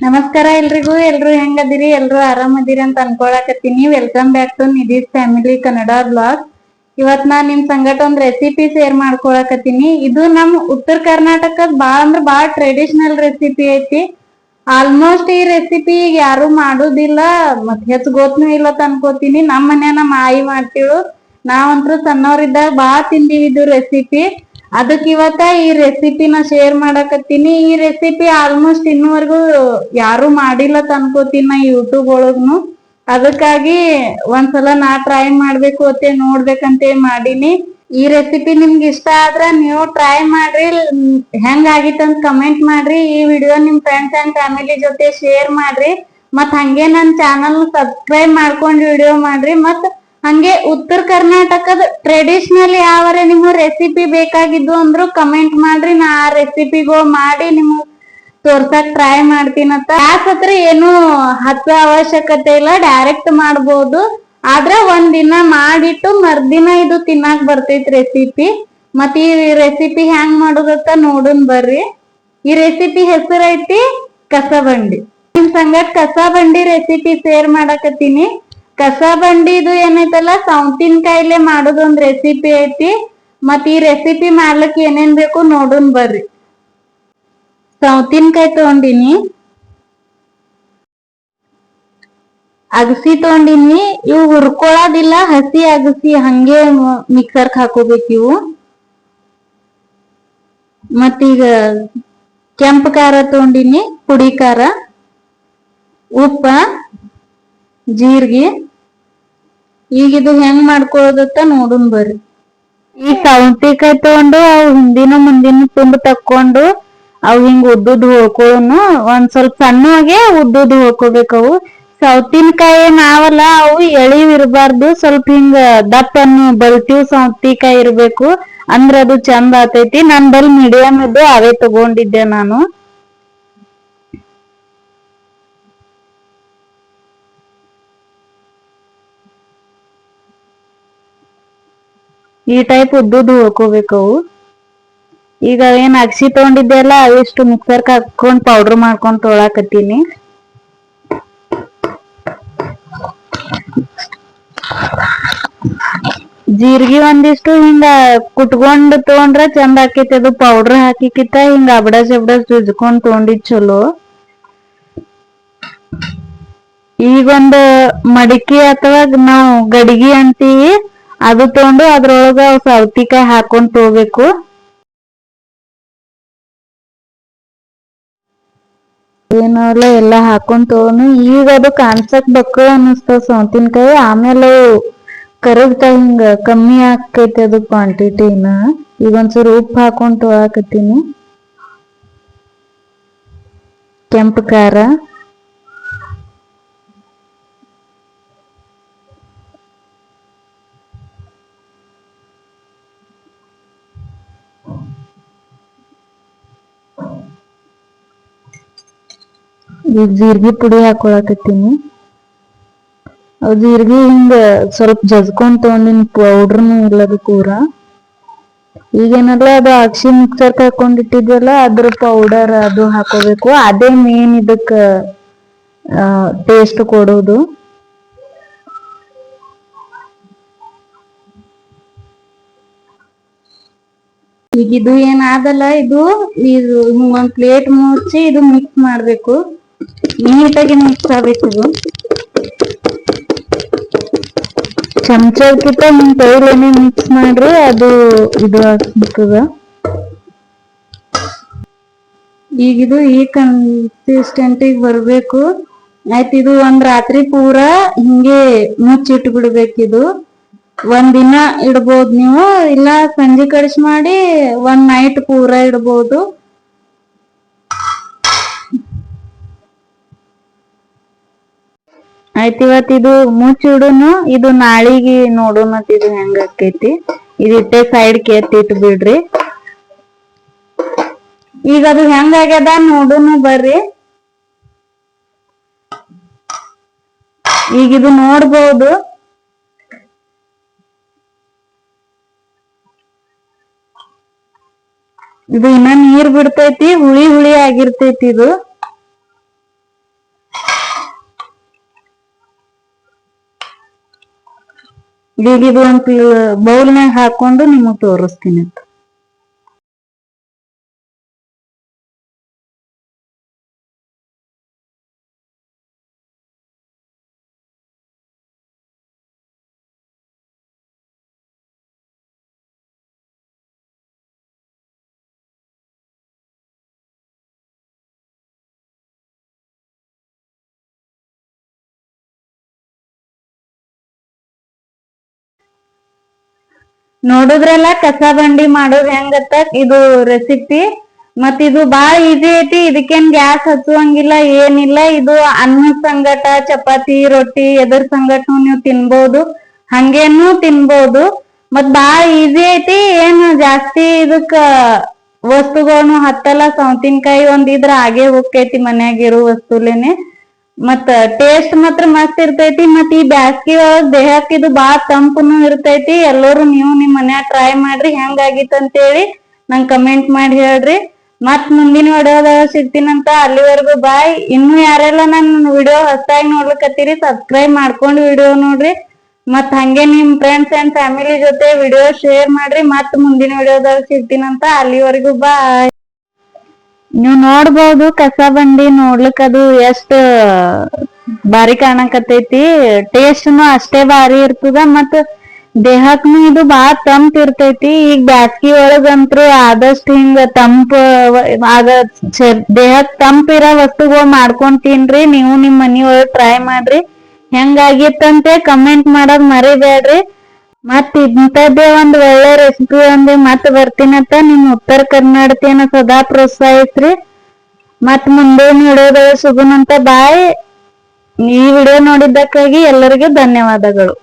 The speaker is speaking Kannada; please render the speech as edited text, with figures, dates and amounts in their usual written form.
ನಮಸ್ಕಾರ ಎಲ್ರಿಗೂ. ಎಲ್ರು ಹೆಂಗದಿರಿ? ಎಲ್ರು ಆರಾಮದಿರಿ ಅಂತ ಅನ್ಕೊಳಕತ್ತೀನಿ. Welcome back to Nidhi's family Kannada blog. ಇವತ್ ನಾನ್ ನಿಮ್ ಸಂಗಟ ಒಂದ್ ರೆಸಿಪಿ ಶೇರ್ ಮಾಡ್ಕೊಳಕತ್ತೀನಿ. ಇದು ನಮ್ ಉತ್ತರ ಕರ್ನಾಟಕದ ಬಾಳ ಟ್ರೆಡಿಷನಲ್ ರೆಸಿಪಿ ಐತಿ. ಆಲ್ಮೋಸ್ಟ್ ಈ ರೆಸಿಪಿ ಈಗ ಯಾರು ಮಾಡುದಿಲ್ಲ, ಮತ್ ಹೆಚ್ಚ ಗೊತ್ತನು ಇಲ್ಲ ಅನ್ಕೋತೀನಿ. ನಮ್ ಮನ್ಯಾಗ ನಮ್ಮ ಆಯಿ ಮಾಡ್ತಿಳು. ನಾವಂತ್ರು ಸಣ್ಣವ್ರಿದ್ದಾಗ ಬಾಳ ತಿಂದಿವಿ ಇದು ರೆಸಿಪಿ. ಅದಕ್ ಇವತ್ತ ಈ ರೆಸಿಪಿನ ಶೇರ್ ಮಾಡಕತ್ತೀನಿ. ಈ ರೆಸಿಪಿ ಆಲ್ಮೋಸ್ಟ್ ಇನ್ನುವರೆಗೂ ಯಾರು ಮಾಡಿಲ್ಲ ಅನ್ಕೋತೀನಿ ನಾ ಯೂಟ್ಯೂಬ್ ಒಳಗ್ನು. ಅದಕ್ಕಾಗಿ ಒಂದ್ಸಲ ನಾ ಟ್ರೈ ಮಾಡ್ಬೇಕು ಅಂತ ನೋಡ್ಬೇಕಂತ ಮಾಡೀನಿ. ಈ ರೆಸಿಪಿ ನಿಮ್ಗೆ ಇಷ್ಟ ಆದ್ರ ನೀವು ಟ್ರೈ ಮಾಡ್ರಿ. ಹೆಂಗ್ ಆಗಿತ್ತಂತ ಕಮೆಂಟ್ ಮಾಡ್ರಿ. ಈ ವಿಡಿಯೋ ನಿಮ್ ಫ್ರೆಂಡ್ಸ್ ಅಂಡ್ ಫ್ಯಾಮಿಲಿ ಜೊತೆ ಶೇರ್ ಮಾಡ್ರಿ. ಮತ್ ಹಂಗೆ ನನ್ ಚಾನಲ್ ಸಬ್ಸ್ಕ್ರೈಬ್ ಮಾಡ್ಕೊಂಡ್ ವಿಡಿಯೋ ಮಾಡ್ರಿ. ಮತ್ ಹಂಗೆ ಉತ್ತರ ಕರ್ನಾಟಕದ ಟ್ರೆಡಿಷನಲ್ ಯಾವರ ನಿಮ್ಗೆ ರೆಸಿಪಿ ಬೇಕಾಗಿದ್ದು ಅಂದ್ರು ಕಮೆಂಟ್ ಮಾಡ್ರಿ. ನಾ ಆ ರೆಸಿಪಿಗಳು ಮಾಡಿ ನಿಮ್ಗ್ ತೋರ್ಸಕ್ ಟ್ರೈ ಮಾಡ್ತೀನಂತ. ಗ್ಯಾಸ್ ಹತ್ರ ಏನು ಹಚ್ಚ ಅವಶ್ಯಕತೆ ಇಲ್ಲ, ಡೈರೆಕ್ಟ್ ಮಾಡ್ಬೋದು. ಆದ್ರ ಒಂದ್ ದಿನ ಮಾಡಿಟ್ಟು ಮರ್ದಿನ ಇದು ತಿನ್ನಾಕ್ ಬರ್ತೈತಿ ರೆಸಿಪಿ. ಮತ್ ಈ ರೆಸಿಪಿ ಹೆಂಗ್ ಮಾಡೋದತ್ತ ನೋಡೋಣ ಬರ್ರಿ. ಈ ರೆಸಿಪಿ ಹೆಸರು ಐತಿ ಕಸಬಂಡಿ. ನಿಮ್ ಸಂಗಟ ಕಸಬಂಡಿ ರೆಸಿಪಿ ಶೇರ್ ಮಾಡಕತ್ತೀನಿ. ಕಸಬಂಡಿ ಇದು ಏನೈತಲ್ಲ, ಸೌತಿನ ಕಾಯಿಲೆ ಮಾಡೋದೊಂದ್ ರೆಸಿಪಿ ಐತಿ. ಮತ್ ಈ ರೆಸಿಪಿ ಮಾಡ್ಲಿಕ್ ಏನೇನ್ ಬೇಕು ನೋಡೋಣ ಬರ್ರಿ. ಸೌತಿನಕಾಯಿ ತಗೊಂಡಿನಿ, ಅಗಸಿ ತಗೊಂಡಿನಿ. ಇವು ಹುರ್ಕೊಳೋದಿಲ್ಲ, ಹಸಿ ಅಗಸಿ ಹಂಗೆ ಮಿಕ್ಸರ್ಕ್ ಹಾಕೋಬೇಕು ಇವು. ಮತ್ತೀಗ ಕೆಂಪು ಖಾರ ತಗೊಂಡಿನಿ, ಪುಡಿ ಖಾರ, ಉಪ್ಪ, ಜೀರ್ಗಿ. ಈಗ ಇದು ಹೆಂಗ್ ಮಾಡ್ಕೊಳ್ಳೋದತ್ತ ನೋಡುನ್ ಬರ್ರಿ. ಈ ಸೌತಿಕಾಯಿ ತಗೊಂಡು ಅವು ಹಿಂದಿನ ಮುಂದಿನ ತುಂಬ್ ತಕ್ಕೊಂಡು ಅವ್ ಹಿಂಗ್ ಉದ್ದುದ್ ಹೋಳ್ಕೊಳ್ಳೋನು. ಒಂದ್ ಸ್ವಲ್ಪ ಸಣ್ಣಗೆ ಉದ್ದುದ್ ಹೋಳ್ಕೋಬೇಕವು. ಸೌತಿನಕಾಯಿ ನಾವಲ್ಲ ಅವು ಎಳಿವ್ ಇರಬಾರ್ದು, ಸ್ವಲ್ಪ ಹಿಂಗ ದಪ್ಪನ್ನು ಬಲ್ತಿವ್ ಸೌತಿಕಾಯಿ ಇರ್ಬೇಕು. ಅಂದ್ರ ಅದು ಚಂದ ಆತೈತಿ. ನನ್ ಬಲ್ ಮೀಡಿಯಂ ಇದ್ದು ಅವೇ ತಗೊಂಡಿದ್ದೆ ನಾನು. ಈ ಟೈಪ್ ಉದ್ದುದ್ ಹೋಳ್ಕೋಬೇಕವು. ಈಗ ಏನ್ ಅಗಸಿ ತಗೊಂಡಿದ್ದೆ ಅಲ್ಲ, ಅವಿಷ್ಟು ಮಿಕ್ಸರ್ಕ್ ಹಾಕೊಂಡ್ ಪೌಡರ್ ಮಾಡ್ಕೊಂಡ್ ತೊಳಾಕತ್ತೀನಿ. ಜೀರ್ಗಿ ಒಂದಿಷ್ಟು ಹಿಂಗ ಕುಟ್ಕೊಂಡ್ ತಗೊಂಡ್ರ ಚಂದ ಆಕೈತಿ. ಅದು ಪೌಡರ್ ಹಾಕಿಕಿತ್ತ ಹಿಂಗ ಅಬಡಸ್ ಜುಜ್ಕೊಂಡ್ ತಗೊಂಡಿದ್ ಚಲೋ. ಈಗೊಂದು ಮಡಿಕೆ ಅಥವಾ ನಾವ್ ಗಡಿಗಿ ಅಂತೀವಿ, ಅದು ತಗೊಂಡು ಅದ್ರೊಳಗ ಸೌತಿಕಾಯಿ ಹಾಕೊಂಡ್ ತಗೋಬೇಕು. ಏನಲ್ಲ ಎಲ್ಲಾ ಹಾಕೊಂಡ್ ತಗೋನು. ಈಗ ಅದು ಕಾಣ್ಸಕ್ ಬಕ್ಕ ಅನಸ್ತದ ಸೌತಿನಕಾಯಿ. ಆಮೇಲೆ ಕರಗ್ತಾ ಹಿಂಗ ಕಮ್ಮಿ ಆಕೈತಿ ಅದು ಕ್ವಾಂಟಿಟಿನ. ಈಗ ಒಂದ್ಸೂರು ಉಪ್ಪು ಹಾಕೊಂಡ್ ತೊಳಾಕತ್ತೀನಿ. ಕೆಂಪು ಖಾರ, ಈಗ ಜೀರ್ಗಿ ಪುಡಿ ಹಾಕೊಳಕತ್ತೀನಿ. ಅವ್ ಜೀರ್ಗಿ ಹಿಂಗ ಸ್ವಲ್ಪ ಜಜ್ಕೊಂಡ್ ತಗೊಂಡಿನಿ, ಪೌಡ್ರನು ಇಲ್ಲದು ಪೂರ. ಈಗೇನಲ್ಲ ಅದು ಅಗಸಿ ಮಿಕ್ಸರ್ಕ್ ಹಾಕೊಂಡಿಟ್ಟಿದ್ವಲ್ಲ, ಅದ್ರ ಪೌಡರ್ ಅದು ಹಾಕೋಬೇಕು. ಅದೇ ಮೇನ್ ಇದಕ್ಕ ಟೇಸ್ಟ್ ಕೊಡೋದು. ಈಗ ಇದು ಏನಾದಲ್ಲ, ಇದು ಒಂದ್ ಪ್ಲೇಟ್ ಮುಚ್ಚಿ ಇದು ಮಿಕ್ಸ್ ಮಾಡ್ಬೇಕು. ನೀಟಾಗಿ ಮಿಕ್ಸ್ ಆಗ್ಬೇಕು. ಇದು ಚಮಚಕ್ಕಿಂತ ಹಿಂಗ್ ಕೈಲೇನೆ ಮಿಕ್ಸ್ ಮಾಡ್ರಿ, ಅದು ಇದು ಆಗ್ತದ. ಈಗಿದು ಈ ಕನ್ಸಿಸ್ಟೆಂಟಿಗೆ ಬರ್ಬೇಕು. ಆಯ್ತು, ಇದು ಒಂದ್ ರಾತ್ರಿ ಪೂರ ಹಿಂಗೆ ಮುಚ್ಚಿಟ್ಟು ಬಿಡ್ಬೇಕಿದು. ಒಂದ್ ದಿನ ಇಡ್ಬೋದು ನೀವು, ಇಲ್ಲ ಸಂಜೆ ಕಡಿಸಿ ಮಾಡಿ ಒಂದ್ ನೈಟ್ ಪೂರ ಇಡ್ಬೋದು. ಆಯ್ತು, ಇವತ್ ಇದು ಮುಚ್ಚಿಡುನು. ಇದು ನಾಳಿಗೆ ನೋಡೋಣ ಇದು ಹೆಂಗ ಆಕೈತಿ. ಇದಿಟ್ಟೆ ಸೈಡ್ಗೆ ಎತ್ತಿಟ್ಟು ಬಿಡ್ರಿ. ಈಗ ಅದು ಹೆಂಗ ಆಗ್ಯದ ನೋಡೋಣ ಬರ್ರಿ. ಈಗ ಇದು ನೋಡ್ಬೋದು. ಇದು ಇನ್ನ ನೀರ್ ಬಿಡ್ತೈತಿ, ಹುಳಿ ಹುಳಿ ಆಗಿರ್ತೈತಿ ಇದು. ಈಗ ಇದು ಒಂದು ಬೌಲ್ನಾಗ ಹಾಕೊಂಡು ನಿಮಗ್ ತೋರಿಸ್ತೀನಿ. ನೋಡುದ್ರಲ್ಲ ಕಸ ಬಂಡಿ ಮಾಡೋದ್ ಹೆಂಗತ್ತ ಇದು ರೆಸಿಪಿ. ಮತ್ ಇದು ಬಾಳ ಈಜಿ ಐತಿ. ಇದಕ್ಕೇನ್ ಗ್ಯಾಸ್ ಹಚ್ಚುವಂಗಿಲ್ಲ ಏನಿಲ್ಲ. ಇದು ಅನ್ನದ ಸಂಗಟ ಚಪಾತಿ ರೊಟ್ಟಿ ಎದರ್ ಸಂಗಟನು ನೀವು ತಿನ್ಬೋದು, ಹಂಗೇನು ತಿನ್ಬೋದು. ಮತ್ ಬಾಳ ಈಜಿ ಐತಿ. ಏನ್ ಜಾಸ್ತಿ ಇದಕ್ಕ ವಸ್ತುಗಳನ್ನು ಹತ್ತಲ್ಲ. ಸೌತಿನಕಾಯಿ ಒಂದಿದ್ರ ಆಗೇ ಹೋಗ್ತೈತಿ ಮನ್ಯಾಗಿರೋ ವಸ್ತುಲೇನೆ. ಮತ್ತ ಟೇಸ್ಟ್ ಮಾತ್ರ ಮಸ್ತ್ ಇರ್ತೈತಿ. ಮತ್ ಈ ಬ್ಯಾಸ್ಗಿ ಒಳಗ್ ದೇಹಕ್ಕೆ ಇದು ಬಾಳ ತಂಪುನು ಇರ್ತೈತಿ. ಎಲ್ಲರೂ ನೀವು ನಿಮ್ ಮನ್ಯಾಗ ಟ್ರೈ ಮಾಡ್ರಿ, ಹೆಂಗಾಗಿತ್ತು ಅಂತೇಳಿ ನಂಗ್ ಕಮೆಂಟ್ ಮಾಡಿ ಹೇಳ್ರಿ. ಮತ್ ಮುಂದಿನ ವಿಡಿಯೋದಾಗ ಸಿಗ್ತೀನಂತ. ಅಲ್ಲಿವರೆಗೂ ಬಾಯ್. ಇನ್ನು ಯಾರೆಲ್ಲ ನನ್ನ ವಿಡಿಯೋ ಹೊಸದಾಗಿ ನೋಡ್ಲಿಕತ್ತೀರಿ ಸಬ್ಸ್ಕ್ರೈಬ್ ಮಾಡ್ಕೊಂಡು ವಿಡಿಯೋ ನೋಡ್ರಿ. ಮತ್ ಹಂಗೆ ನಿಮ್ ಫ್ರೆಂಡ್ಸ್ ಅಂಡ್ ಫ್ಯಾಮಿಲಿ ಜೊತೆ ವಿಡಿಯೋ ಶೇರ್ ಮಾಡ್ರಿ. ಮತ್ ಮುಂದಿನ ವಿಡಿಯೋದಾಗ ಸಿಗ್ತೀನಂತ. ಅಲ್ಲಿವರೆಗೂ ಬಾಯ್. ನೀವ್ ನೋಡ್ಬೋದು ಕಸ ಬಂಡಿ ನೋಡ್ಲಿಕ್ ಅದು ಎಷ್ಟ್ ಬಾರಿ ಕಾಣಕತ್ತೈತಿ. ಟೇಸ್ಟ್ನು ಅಷ್ಟೇ ಬಾರಿ ಇರ್ತದ. ಮತ್ ದೇಹಕ್ನು ಇದು ಬಾಳ ತಂಪ್ ಇರ್ತೈತಿ. ಈಗ ಬ್ಯಾಸ್ಗಿ ಒಳಗಂತ್ರು ಆದಷ್ಟು ಹಿಂಗ ತಂಪ ಆಗ ದೇಹಕ್ ತಂಪ್ ಇರೋ ವಸ್ತುಗಳು ಮಾಡ್ಕೊಂಡ್ ತಿನ್ರಿ. ನೀವು ನಿಮ್ ಮನಿ ಒಳಗ್ ಟ್ರೈ ಮಾಡ್ರಿ. ಹೆಂಗಾಗಿತ್ತಂತೆ ಕಮೆಂಟ್ ಮಾಡೋದ್ ಮರಿಬೇಡ್ರಿ. ಮತ್ ಇಂಥದ್ದೇ ಒಂದ್ ಒಳ್ಳೆ ರೆಸಿಪಿ ಒಂದ್ ಮತ್ ಬರ್ತೀನಂತ. ನಿಮ್ ಉತ್ತರ ಕರ್ನಾಟಕನ ಸದಾ ಪ್ರೋತ್ಸಾಹಿಸ್ರಿ. ಮತ್ ಮುಂದಿನ ವಿಡಿಯೋದಾಗ ಸಿಗೋಣಂತ. ಬಾಯ್. ಈ ವಿಡಿಯೋ ನೋಡಿದ್ದಕ್ಕಾಗಿ ಎಲ್ಲರಿಗೂ ಧನ್ಯವಾದಗಳು.